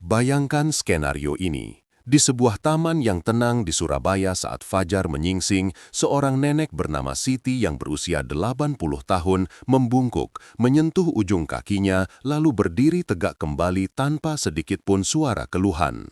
Bayangkan skenario ini. Di sebuah taman yang tenang di Surabaya saat fajar menyingsing, seorang nenek bernama Siti yang berusia 80 tahun membungkuk, menyentuh ujung kakinya, lalu berdiri tegak kembali tanpa sedikit pun suara keluhan.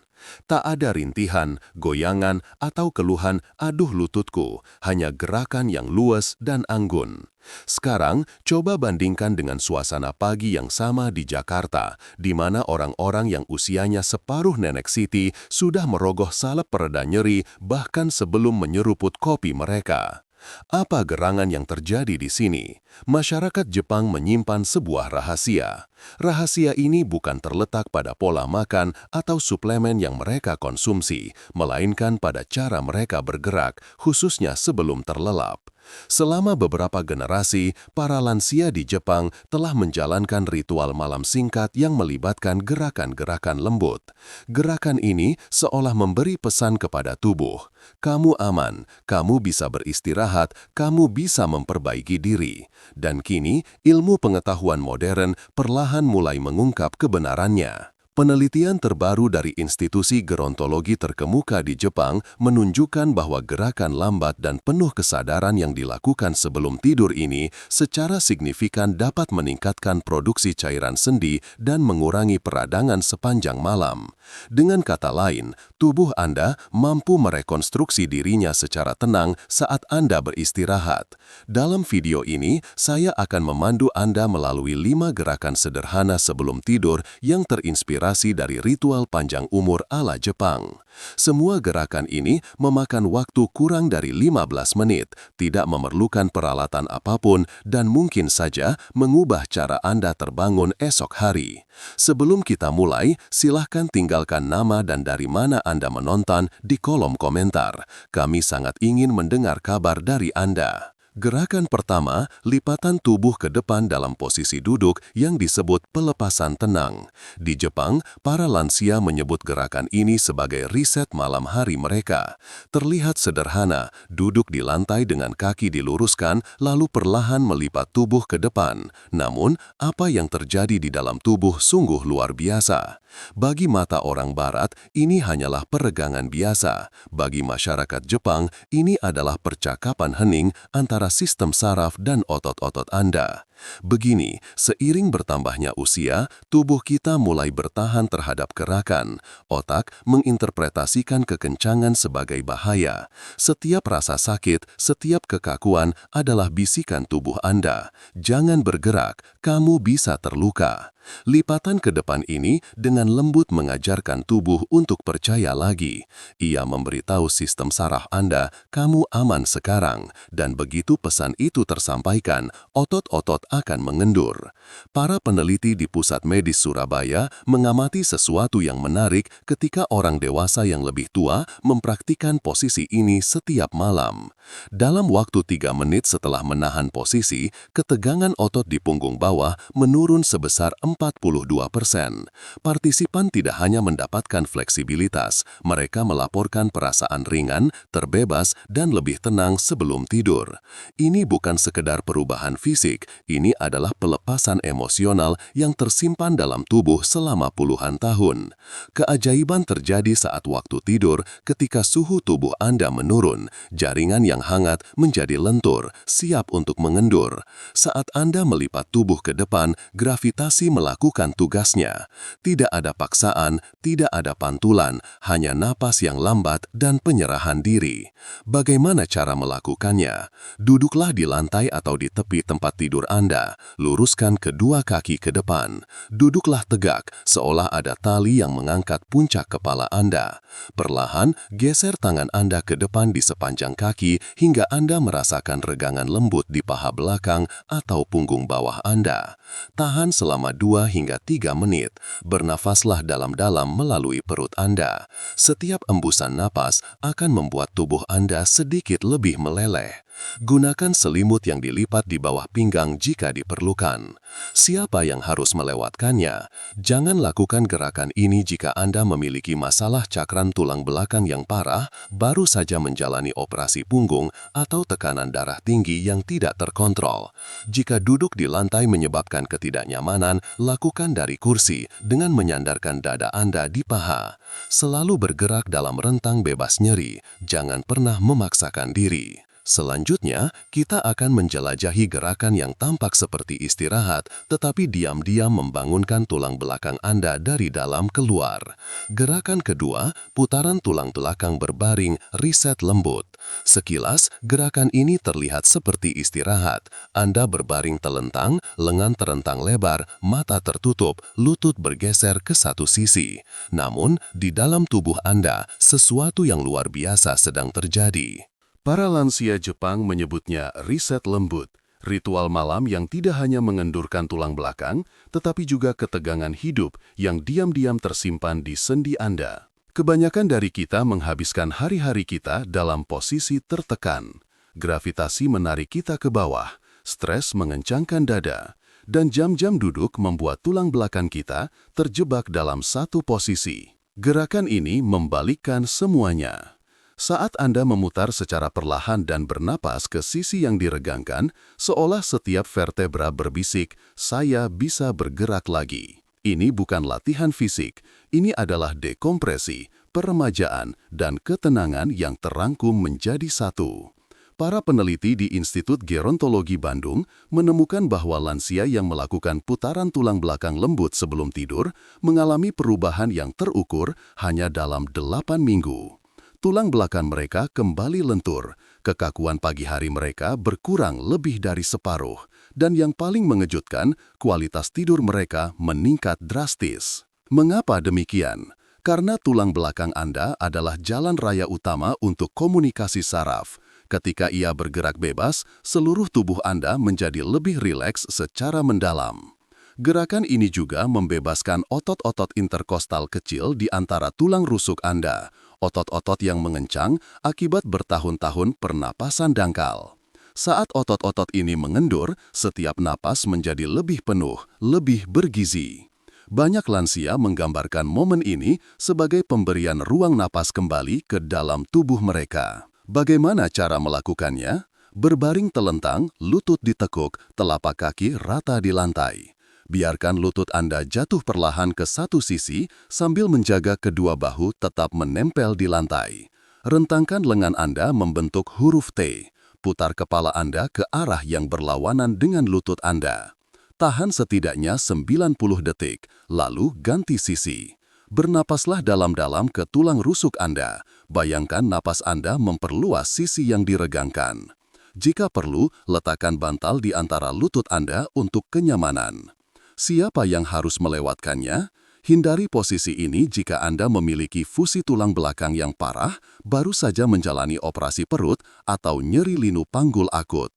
Tak ada rintihan, goyangan, atau keluhan, "Aduh lututku," hanya gerakan yang luas dan anggun. Sekarang, coba bandingkan dengan suasana pagi yang sama di Jakarta, di mana orang-orang yang usianya separuh nenek Siti sudah merogoh salep pereda nyeri bahkan sebelum menyeruput kopi mereka. Apa gerangan yang terjadi di sini? Masyarakat Jepang menyimpan sebuah rahasia. Rahasia ini bukan terletak pada pola makan atau suplemen yang mereka konsumsi, melainkan pada cara mereka bergerak, khususnya sebelum terlelap. Selama beberapa generasi, para lansia di Jepang telah menjalankan ritual malam singkat yang melibatkan gerakan-gerakan lembut. Gerakan ini seolah memberi pesan kepada tubuh, "Kamu aman, kamu bisa beristirahat, kamu bisa memperbaiki diri." Dan kini, ilmu pengetahuan modern perlahan mulai mengungkap kebenarannya. Penelitian terbaru dari institusi gerontologi terkemuka di Jepang menunjukkan bahwa gerakan lambat dan penuh kesadaran yang dilakukan sebelum tidur ini secara signifikan dapat meningkatkan produksi cairan sendi dan mengurangi peradangan sepanjang malam. Dengan kata lain, tubuh Anda mampu merekonstruksi dirinya secara tenang saat Anda beristirahat. Dalam video ini, saya akan memandu Anda melalui 5 gerakan sederhana sebelum tidur yang terinspirasi dari ritual panjang umur ala Jepang. Semua gerakan ini memakan waktu kurang dari 15 menit, tidak memerlukan peralatan apapun, dan mungkin saja mengubah cara Anda terbangun esok hari. Sebelum kita mulai, silahkan tinggalkan nama dan dari mana Anda menonton di kolom komentar. Kami sangat ingin mendengar kabar dari Anda. Gerakan pertama, lipatan tubuh ke depan dalam posisi duduk yang disebut pelepasan tenang. Di Jepang, para lansia menyebut gerakan ini sebagai riset malam hari mereka. Terlihat sederhana, duduk di lantai dengan kaki diluruskan, lalu perlahan melipat tubuh ke depan. Namun, apa yang terjadi di dalam tubuh sungguh luar biasa. Bagi mata orang Barat, ini hanyalah peregangan biasa. Bagi masyarakat Jepang, ini adalah percakapan hening antara sistem saraf dan otot-otot Anda. Begini, seiring bertambahnya usia, tubuh kita mulai bertahan terhadap gerakan. Otak menginterpretasikan kekencangan sebagai bahaya. Setiap rasa sakit, setiap kekakuan adalah bisikan tubuh Anda. Jangan bergerak, kamu bisa terluka. Lipatan ke depan ini dengan lembut mengajarkan tubuh untuk percaya lagi. Ia memberitahu sistem saraf Anda, kamu aman sekarang, dan begitu pesan itu tersampaikan, otot-otot akan mengendur. Para peneliti di Pusat Medis Surabaya mengamati sesuatu yang menarik ketika orang dewasa yang lebih tua mempraktikkan posisi ini setiap malam. Dalam waktu 3 menit setelah menahan posisi, ketegangan otot di punggung bawah menurun sebesar 42%. Partisipan tidak hanya mendapatkan fleksibilitas, mereka melaporkan perasaan ringan, terbebas, dan lebih tenang sebelum tidur. Ini bukan sekedar perubahan fisik, ini adalah pelepasan emosional yang tersimpan dalam tubuh selama puluhan tahun. Keajaiban terjadi saat waktu tidur ketika suhu tubuh Anda menurun, jaringan yang hangat menjadi lentur, siap untuk mengendur. Saat Anda melipat tubuh ke depan, gravitasi melakukan tugasnya. Tidak ada paksaan, tidak ada pantulan, hanya napas yang lambat dan penyerahan diri. Bagaimana cara melakukannya? Duduklah di lantai atau di tepi tempat tidur Anda. Luruskan kedua kaki ke depan. Duduklah tegak, seolah ada tali yang mengangkat puncak kepala Anda. Perlahan, geser tangan Anda ke depan di sepanjang kaki hingga Anda merasakan regangan lembut di paha belakang atau punggung bawah Anda. Tahan selama 2 hingga 3 menit. Bernafaslah dalam-dalam melalui perut Anda. Setiap embusan napas akan membuat tubuh Anda sedikit lebih meleleh. Gunakan selimut yang dilipat di bawah pinggang jika diperlukan. Siapa yang harus melewatkannya? Jangan lakukan gerakan ini jika Anda memiliki masalah cakram tulang belakang yang parah, baru saja menjalani operasi punggung, atau tekanan darah tinggi yang tidak terkontrol. Jika duduk di lantai menyebabkan ketidaknyamanan, lakukan dari kursi dengan menyandarkan dada Anda di paha. Selalu bergerak dalam rentang bebas nyeri, jangan pernah memaksakan diri. Selanjutnya, kita akan menjelajahi gerakan yang tampak seperti istirahat, tetapi diam-diam membangunkan tulang belakang Anda dari dalam keluar. Gerakan kedua, putaran tulang belakang berbaring, reset lembut. Sekilas, gerakan ini terlihat seperti istirahat. Anda berbaring telentang, lengan terentang lebar, mata tertutup, lutut bergeser ke satu sisi. Namun, di dalam tubuh Anda, sesuatu yang luar biasa sedang terjadi. Para lansia Jepang menyebutnya riset lembut, ritual malam yang tidak hanya mengendurkan tulang belakang, tetapi juga ketegangan hidup yang diam-diam tersimpan di sendi Anda. Kebanyakan dari kita menghabiskan hari-hari kita dalam posisi tertekan. Gravitasi menarik kita ke bawah, stres mengencangkan dada, dan jam-jam duduk membuat tulang belakang kita terjebak dalam satu posisi. Gerakan ini membalikkan semuanya. Saat Anda memutar secara perlahan dan bernapas ke sisi yang diregangkan, seolah setiap vertebra berbisik, "Saya bisa bergerak lagi." Ini bukan latihan fisik, ini adalah dekompresi, peremajaan, dan ketenangan yang terangkum menjadi satu. Para peneliti di Institut Gerontologi Bandung menemukan bahwa lansia yang melakukan putaran tulang belakang lembut sebelum tidur mengalami perubahan yang terukur hanya dalam 8 minggu. Tulang belakang mereka kembali lentur, kekakuan pagi hari mereka berkurang lebih dari separuh, dan yang paling mengejutkan, kualitas tidur mereka meningkat drastis. Mengapa demikian? Karena tulang belakang Anda adalah jalan raya utama untuk komunikasi saraf. Ketika ia bergerak bebas, seluruh tubuh Anda menjadi lebih rileks secara mendalam. Gerakan ini juga membebaskan otot-otot interkostal kecil di antara tulang rusuk Anda, otot-otot yang mengencang akibat bertahun-tahun pernapasan dangkal. Saat otot-otot ini mengendur, setiap napas menjadi lebih penuh, lebih bergizi. Banyak lansia menggambarkan momen ini sebagai pemberian ruang napas kembali ke dalam tubuh mereka. Bagaimana cara melakukannya? Berbaring telentang, lutut ditekuk, telapak kaki rata di lantai. Biarkan lutut Anda jatuh perlahan ke satu sisi sambil menjaga kedua bahu tetap menempel di lantai. Rentangkan lengan Anda membentuk huruf T. Putar kepala Anda ke arah yang berlawanan dengan lutut Anda. Tahan setidaknya 90 detik, lalu ganti sisi. Bernapaslah dalam-dalam ke tulang rusuk Anda. Bayangkan napas Anda memperluas sisi yang diregangkan. Jika perlu, letakkan bantal di antara lutut Anda untuk kenyamanan. Siapa yang harus melewatkannya? Hindari posisi ini jika Anda memiliki fusi tulang belakang yang parah, baru saja menjalani operasi perut, atau nyeri linu panggul akut.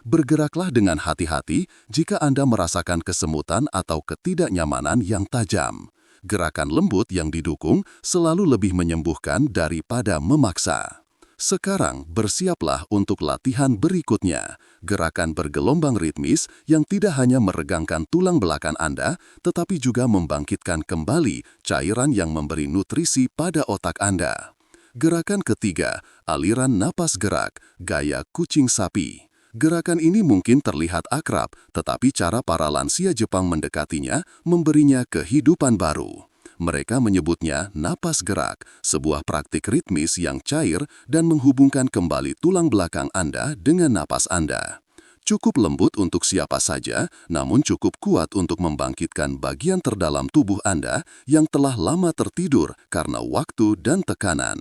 Bergeraklah dengan hati-hati jika Anda merasakan kesemutan atau ketidaknyamanan yang tajam. Gerakan lembut yang didukung selalu lebih menyembuhkan daripada memaksa. Sekarang bersiaplah untuk latihan berikutnya, gerakan bergelombang ritmis yang tidak hanya meregangkan tulang belakang Anda, tetapi juga membangkitkan kembali cairan yang memberi nutrisi pada otak Anda. Gerakan ketiga, aliran napas gerak, gaya kucing sapi. Gerakan ini mungkin terlihat akrab, tetapi cara para lansia Jepang mendekatinya memberinya kehidupan baru. Mereka menyebutnya napas gerak, sebuah praktik ritmis yang cair dan menghubungkan kembali tulang belakang Anda dengan napas Anda. Cukup lembut untuk siapa saja, namun cukup kuat untuk membangkitkan bagian terdalam tubuh Anda yang telah lama tertidur karena waktu dan tekanan.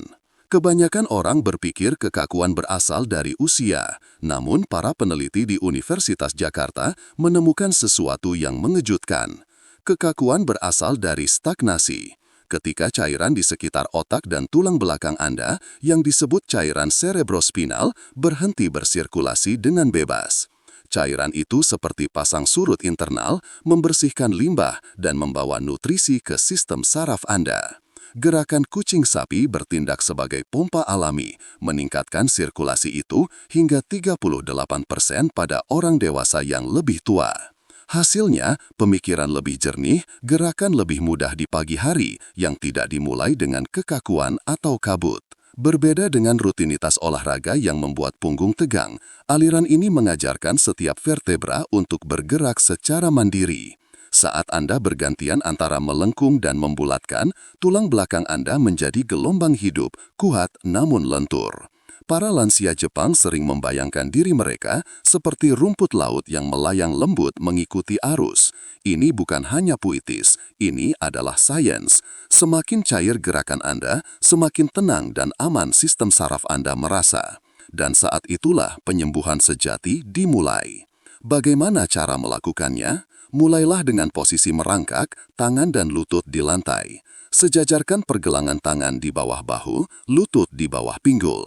Kebanyakan orang berpikir kekakuan berasal dari usia, namun para peneliti di Universitas Jakarta menemukan sesuatu yang mengejutkan. Kekakuan berasal dari stagnasi. Ketika cairan di sekitar otak dan tulang belakang Anda, yang disebut cairan cerebrospinal, berhenti bersirkulasi dengan bebas. Cairan itu seperti pasang surut internal, membersihkan limbah dan membawa nutrisi ke sistem saraf Anda. Gerakan kucing sapi bertindak sebagai pompa alami, meningkatkan sirkulasi itu hingga 38% pada orang dewasa yang lebih tua. Hasilnya, pemikiran lebih jernih, gerakan lebih mudah di pagi hari yang tidak dimulai dengan kekakuan atau kabut. Berbeda dengan rutinitas olahraga yang membuat punggung tegang, aliran ini mengajarkan setiap vertebra untuk bergerak secara mandiri. Saat Anda bergantian antara melengkung dan membulatkan, tulang belakang Anda menjadi gelombang hidup, kuat namun lentur. Para lansia Jepang sering membayangkan diri mereka seperti rumput laut yang melayang lembut mengikuti arus. Ini bukan hanya puitis, ini adalah sains. Semakin cair gerakan Anda, semakin tenang dan aman sistem saraf Anda merasa. Dan saat itulah penyembuhan sejati dimulai. Bagaimana cara melakukannya? Mulailah dengan posisi merangkak, tangan dan lutut di lantai. Sejajarkan pergelangan tangan di bawah bahu, lutut di bawah pinggul.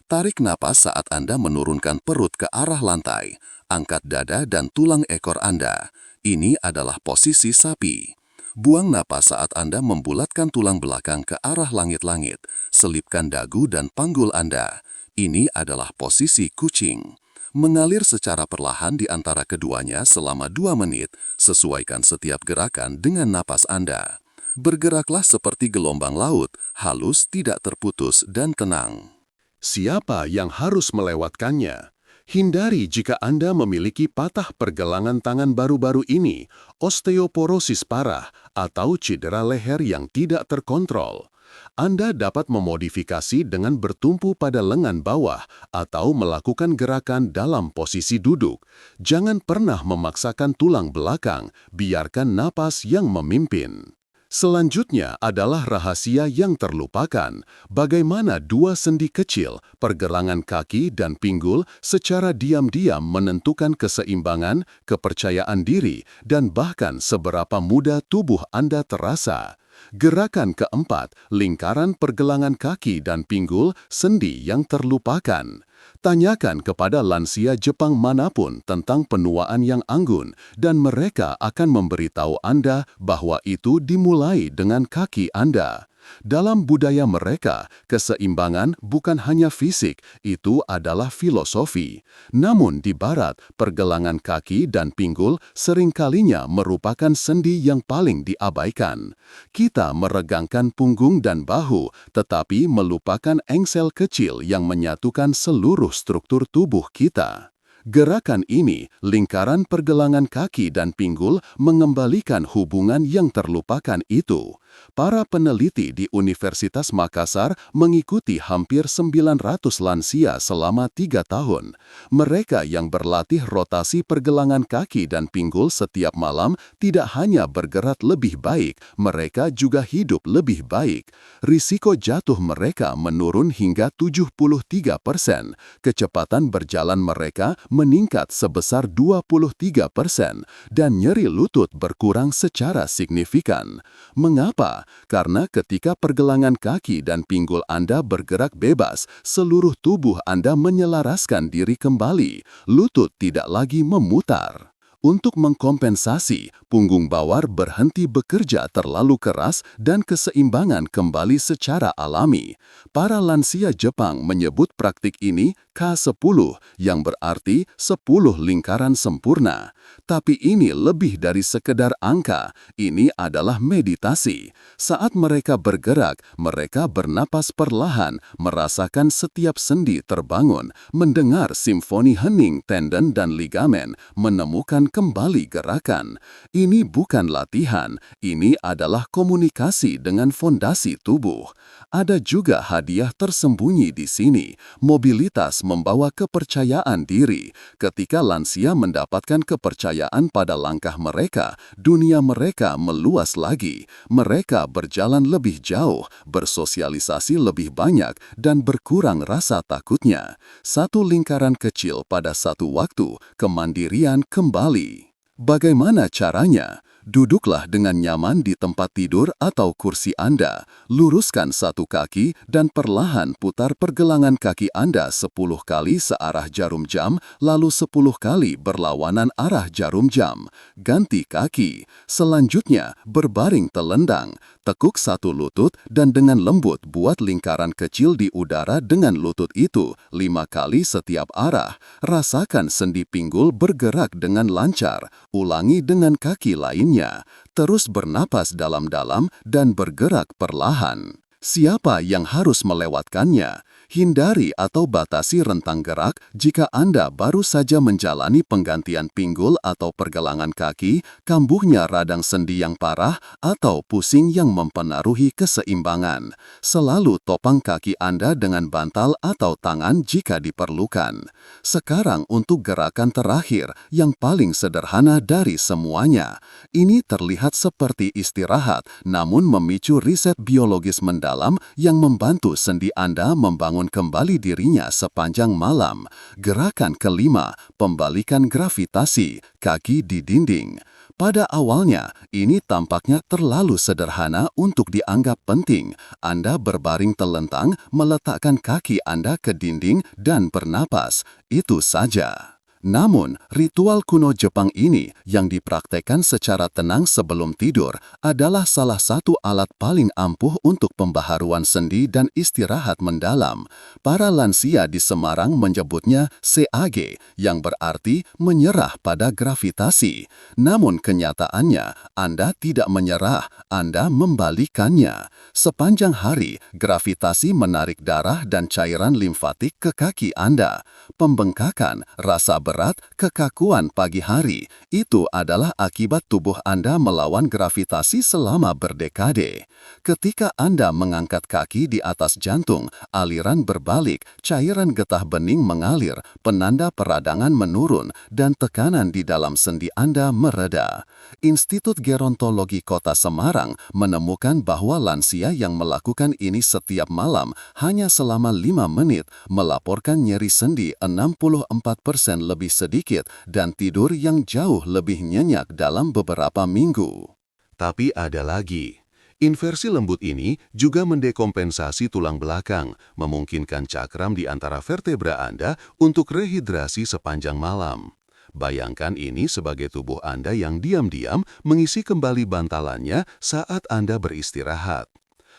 Tarik napas saat Anda menurunkan perut ke arah lantai. Angkat dada dan tulang ekor Anda. Ini adalah posisi sapi. Buang napas saat Anda membulatkan tulang belakang ke arah langit-langit. Selipkan dagu dan panggul Anda. Ini adalah posisi kucing. Mengalir secara perlahan di antara keduanya selama 2 menit, sesuaikan setiap gerakan dengan napas Anda. Bergeraklah seperti gelombang laut, halus, tidak terputus, dan tenang. Siapa yang harus melewatkannya? Hindari jika Anda memiliki patah pergelangan tangan baru-baru ini, osteoporosis parah, atau cedera leher yang tidak terkontrol. Anda dapat memodifikasi dengan bertumpu pada lengan bawah atau melakukan gerakan dalam posisi duduk. Jangan pernah memaksakan tulang belakang, biarkan napas yang memimpin. Selanjutnya adalah rahasia yang terlupakan, bagaimana 2 sendi kecil, pergelangan kaki dan pinggul secara diam-diam menentukan keseimbangan, kepercayaan diri, dan bahkan seberapa mudah tubuh Anda terasa. Gerakan keempat, lingkaran pergelangan kaki dan pinggul, sendi yang terlupakan. Tanyakan kepada lansia Jepang manapun tentang penuaan yang anggun dan mereka akan memberitahu Anda bahwa itu dimulai dengan kaki Anda. Dalam budaya mereka, keseimbangan bukan hanya fisik, itu adalah filosofi. Namun di barat, pergelangan kaki dan pinggul seringkalinya merupakan sendi yang paling diabaikan. Kita meregangkan punggung dan bahu, tetapi melupakan engsel kecil yang menyatukan seluruh struktur tubuh kita. Gerakan ini, lingkaran pergelangan kaki dan pinggul, mengembalikan hubungan yang terlupakan itu. Para peneliti di Universitas Makassar mengikuti hampir 900 lansia selama 3 tahun. Mereka yang berlatih rotasi pergelangan kaki dan pinggul setiap malam tidak hanya bergerak lebih baik, mereka juga hidup lebih baik. Risiko jatuh mereka menurun hingga 73%. Kecepatan berjalan mereka meningkat sebesar 23% dan nyeri lutut berkurang secara signifikan. Mengapa? Karena ketika pergelangan kaki dan pinggul Anda bergerak bebas, seluruh tubuh Anda menyelaraskan diri kembali. Lutut tidak lagi memutar. Untuk mengkompensasi, punggung bawah berhenti bekerja terlalu keras dan keseimbangan kembali secara alami. Para lansia Jepang menyebut praktik ini K10, yang berarti 10 lingkaran sempurna. Tapi ini lebih dari sekedar angka, ini adalah meditasi. Saat mereka bergerak, mereka bernapas perlahan, merasakan setiap sendi terbangun, mendengar simfoni hening tendon dan ligamen, menemukan kembali gerakan. Ini bukan latihan, ini adalah komunikasi dengan fondasi tubuh. Ada juga hadiah tersembunyi di sini. Mobilitas membawa kepercayaan diri. Ketika lansia mendapatkan kepercayaan pada langkah mereka, dunia mereka meluas lagi. Mereka berjalan lebih jauh, bersosialisasi lebih banyak, dan berkurang rasa takutnya. Satu lingkaran kecil pada satu waktu, kemandirian kembali. Bagaimana caranya? Duduklah dengan nyaman di tempat tidur atau kursi Anda. Luruskan satu kaki dan perlahan putar pergelangan kaki Anda 10 kali searah jarum jam, lalu 10 kali berlawanan arah jarum jam. Ganti kaki. Selanjutnya, berbaring telendang. Tekuk satu lutut dan dengan lembut buat lingkaran kecil di udara dengan lutut itu 5 kali setiap arah. Rasakan sendi pinggul bergerak dengan lancar. Ulangi dengan kaki lainnya. Terus bernapas dalam-dalam dan bergerak perlahan. Siapa yang harus melewatkannya? Hindari atau batasi rentang gerak jika Anda baru saja menjalani penggantian pinggul atau pergelangan kaki, kambuhnya radang sendi yang parah, atau pusing yang mempengaruhi keseimbangan. Selalu topang kaki Anda dengan bantal atau tangan jika diperlukan. Sekarang untuk gerakan terakhir yang paling sederhana dari semuanya. Ini terlihat seperti istirahat, namun memicu riset biologis mendalam yang membantu sendi Anda membangun kembali dirinya sepanjang malam. Gerakan kelima, pembalikan gravitasi, kaki di dinding. Pada awalnya, ini tampaknya terlalu sederhana untuk dianggap penting. Anda berbaring telentang, meletakkan kaki Anda ke dinding dan bernapas. Itu saja. Namun, ritual kuno Jepang ini yang dipraktekkan secara tenang sebelum tidur adalah salah satu alat paling ampuh untuk pembaharuan sendi dan istirahat mendalam. Para lansia di Semarang menyebutnya CAG, yang berarti menyerah pada gravitasi. Namun kenyataannya, Anda tidak menyerah, Anda membalikannya. Sepanjang hari, gravitasi menarik darah dan cairan limfatik ke kaki Anda. Pembengkakan, rasa berat, kekakuan pagi hari, itu adalah akibat tubuh Anda melawan gravitasi selama berdekade. Ketika Anda mengangkat kaki di atas jantung, aliran berbalik, cairan getah bening mengalir, penanda peradangan menurun, dan tekanan di dalam sendi Anda mereda. Institut Gerontologi Kota Semarang menemukan bahwa lansia yang melakukan ini setiap malam hanya selama 5 menit melaporkan nyeri sendi 64% lebih sedikit dan tidur yang jauh lebih nyenyak dalam beberapa minggu. Tapi ada lagi. Inversi lembut ini juga mendekompensasi tulang belakang, memungkinkan cakram di antara vertebra Anda untuk rehidrasi sepanjang malam. Bayangkan ini sebagai tubuh Anda yang diam-diam mengisi kembali bantalannya saat Anda beristirahat.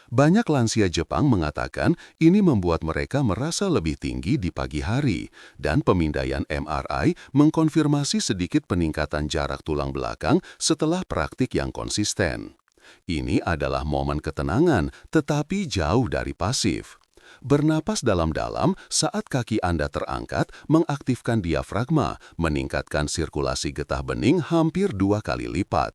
Banyak lansia Jepang mengatakan ini membuat mereka merasa lebih tinggi di pagi hari, dan pemindaian MRI mengkonfirmasi sedikit peningkatan jarak tulang belakang setelah praktik yang konsisten. Ini adalah momen ketenangan, tetapi jauh dari pasif. Bernapas dalam-dalam saat kaki Anda terangkat mengaktifkan diafragma, meningkatkan sirkulasi getah bening hampir 2 kali lipat.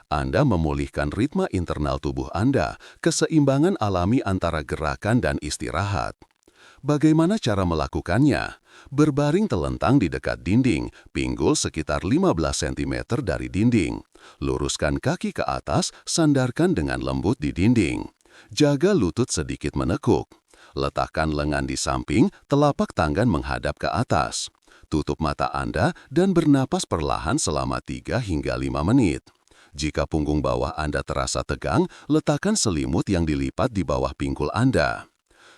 Anda memulihkan ritme internal tubuh Anda, keseimbangan alami antara gerakan dan istirahat. Bagaimana cara melakukannya? Berbaring telentang di dekat dinding, pinggul sekitar 15 cm dari dinding. Luruskan kaki ke atas, sandarkan dengan lembut di dinding. Jaga lutut sedikit menekuk. Letakkan lengan di samping, telapak tangan menghadap ke atas. Tutup mata Anda dan bernapas perlahan selama 3 hingga 5 menit. Jika punggung bawah Anda terasa tegang, letakkan selimut yang dilipat di bawah pinggul Anda.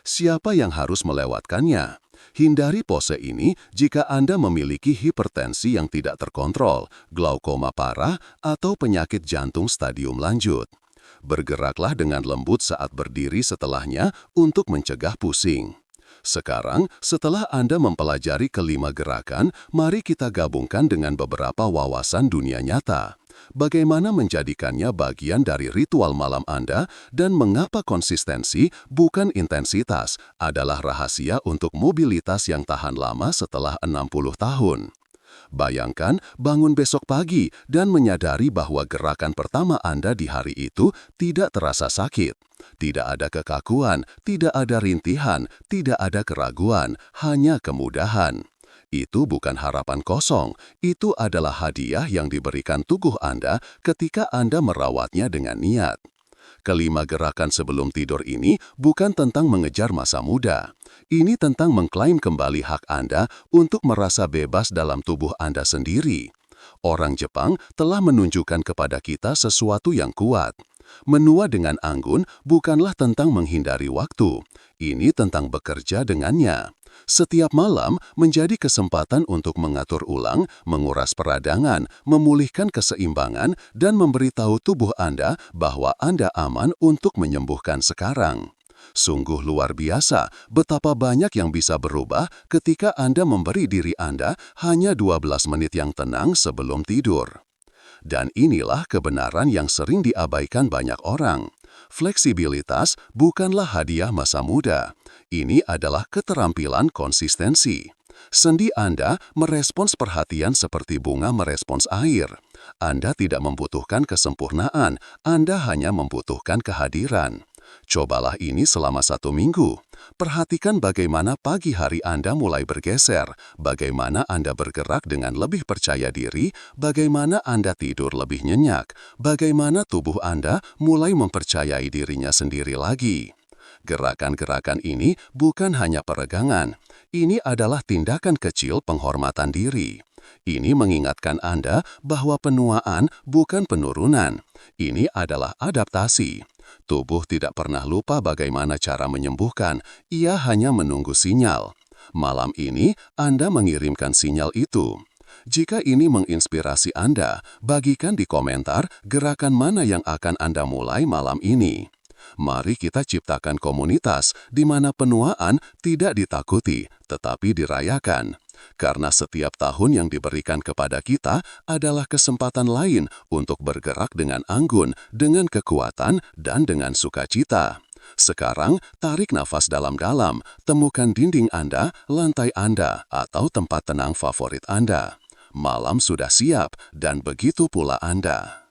Siapa yang harus melewatkannya? Hindari pose ini jika Anda memiliki hipertensi yang tidak terkontrol, glaukoma parah, atau penyakit jantung stadium lanjut. Bergeraklah dengan lembut saat berdiri setelahnya untuk mencegah pusing. Sekarang, setelah Anda mempelajari kelima gerakan, mari kita gabungkan dengan beberapa wawasan dunia nyata. Bagaimana menjadikannya bagian dari ritual malam Anda dan mengapa konsistensi, bukan intensitas, adalah rahasia untuk mobilitas yang tahan lama setelah 60 tahun. Bayangkan bangun besok pagi dan menyadari bahwa gerakan pertama Anda di hari itu tidak terasa sakit. Tidak ada kekakuan, tidak ada rintihan, tidak ada keraguan, hanya kemudahan. Itu bukan harapan kosong, itu adalah hadiah yang diberikan tubuh Anda ketika Anda merawatnya dengan niat. Kelima gerakan sebelum tidur ini bukan tentang mengejar masa muda. Ini tentang mengklaim kembali hak Anda untuk merasa bebas dalam tubuh Anda sendiri. Orang Jepang telah menunjukkan kepada kita sesuatu yang kuat. Menua dengan anggun bukanlah tentang menghindari waktu. Ini tentang bekerja dengannya. Setiap malam menjadi kesempatan untuk mengatur ulang, menguras peradangan, memulihkan keseimbangan, dan memberitahu tubuh Anda bahwa Anda aman untuk menyembuhkan sekarang. Sungguh luar biasa betapa banyak yang bisa berubah ketika Anda memberi diri Anda hanya 12 menit yang tenang sebelum tidur. Dan inilah kebenaran yang sering diabaikan banyak orang. Fleksibilitas bukanlah hadiah masa muda. Ini adalah keterampilan konsistensi. Sendi Anda merespons perhatian seperti bunga merespons air. Anda tidak membutuhkan kesempurnaan, Anda hanya membutuhkan kehadiran. Cobalah ini selama 1 minggu. Perhatikan bagaimana pagi hari Anda mulai bergeser, bagaimana Anda bergerak dengan lebih percaya diri, bagaimana Anda tidur lebih nyenyak, bagaimana tubuh Anda mulai mempercayai dirinya sendiri lagi. Gerakan-gerakan ini bukan hanya peregangan, ini adalah tindakan kecil penghormatan diri. Ini mengingatkan Anda bahwa penuaan bukan penurunan, ini adalah adaptasi. Tubuh tidak pernah lupa bagaimana cara menyembuhkan, ia hanya menunggu sinyal. Malam ini Anda mengirimkan sinyal itu. Jika ini menginspirasi Anda, bagikan di komentar gerakan mana yang akan Anda mulai malam ini. Mari kita ciptakan komunitas di mana penuaan tidak ditakuti, tetapi dirayakan. Karena setiap tahun yang diberikan kepada kita adalah kesempatan lain untuk bergerak dengan anggun, dengan kekuatan, dan dengan sukacita. Sekarang, tarik nafas dalam-dalam, temukan dinding Anda, lantai Anda, atau tempat tenang favorit Anda. Malam sudah siap, dan begitu pula Anda.